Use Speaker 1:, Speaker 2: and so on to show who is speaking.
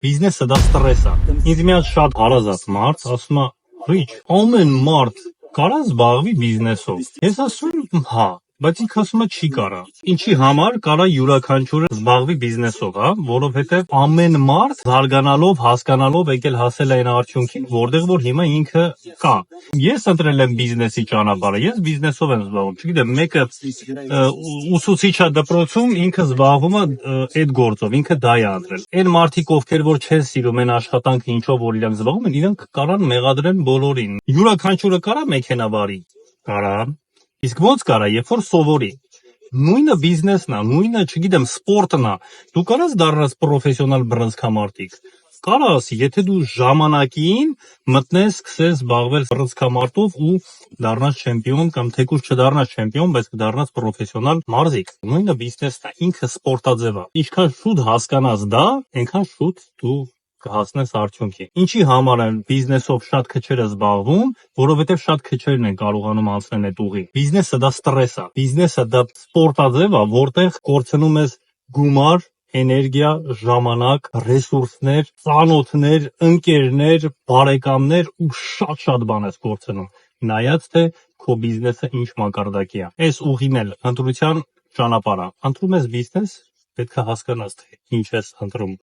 Speaker 1: Բիզնեսը դա ստրես է։ Ինձ մի հատ շատ հարազատ մարդ ասում է. «Ռիչ, ամեն մարդ կարա զբաղվի բիզնեսով»։ Ես ասում եմ՝ հա, բայց ինքը ասում է չի կարա։ Ինչի համար կարա յուրաքանչյուրը զբաղվի բիզնեսով, հա, որովհետև ամեն մարդ զարգանալով, հասկանալով եկել հասել է այն արդյունքին, որտեղ որ հիմա ինքը կա։ Ես ընտրել եմ բիզնեսի ճանապարհը, ես բիզնեսով եմ զբաղվում, չգիտեմ, մեկը ուսուցիչ է դպրոցում, ինքը զբաղվում է այդ գործով, ինքը դա է ընտրել։ Այն մարդիկ, ովքեր որ չեն սիրում այն աշխատանքը, ինչով որ իրենք զբաղվում են, իրենք կարան մեղադրեն բոլորին։ Յուրաքանչյուրը կարա մեքենավարի, կարա։ Իսկ ո՞նց կարա, երբ որ սովորի։ Նույնը բիզնեսն է, նույնը, չգիտեմ, սպորտն է։ Դու կարաս դառնաս պրոֆեսիոնալ բռնցքամարտիկ։ Կարաս, եթե դու ժամանակին մտնես, սկսես զբաղվել բռնցքամարտով ու դառնաս չեմպիոն կամ թեկուզ չդառնաս չեմպիոն, բայց կդառնաս պրոֆեսիոնալ մարզիկ։ Նույնը բիզնեսն է, ինքը սպորտաձև է։ Ինչքան շուտ հասկանաս դա, այնքան շուտ դու կհասնես արդյունքի։ Ինչի համար են բիզնեսով շատ քչերը զբաղվում, որովհետև շատ քչերն են կարողանում անցնել այդ ուղին։ Բիզնեսը դա ստրես է, բիզնեսը դա սպորտաձև է, որտեղ կորցնում ես գումար, էներգիա, ժամանակ, ռեսուրսներ, ծանոթներ, ընկերներ, բարեկամներ ու շատ բան ես կորցնում։ Նայած թե քո բիզնեսը ինչ մակարդակի է։ Այս ուղին էլ ընտրության ճանապարհ է։ Ընտրում ես բիզնես, պետք է հասկանաս թե ինչ ես ընտրում։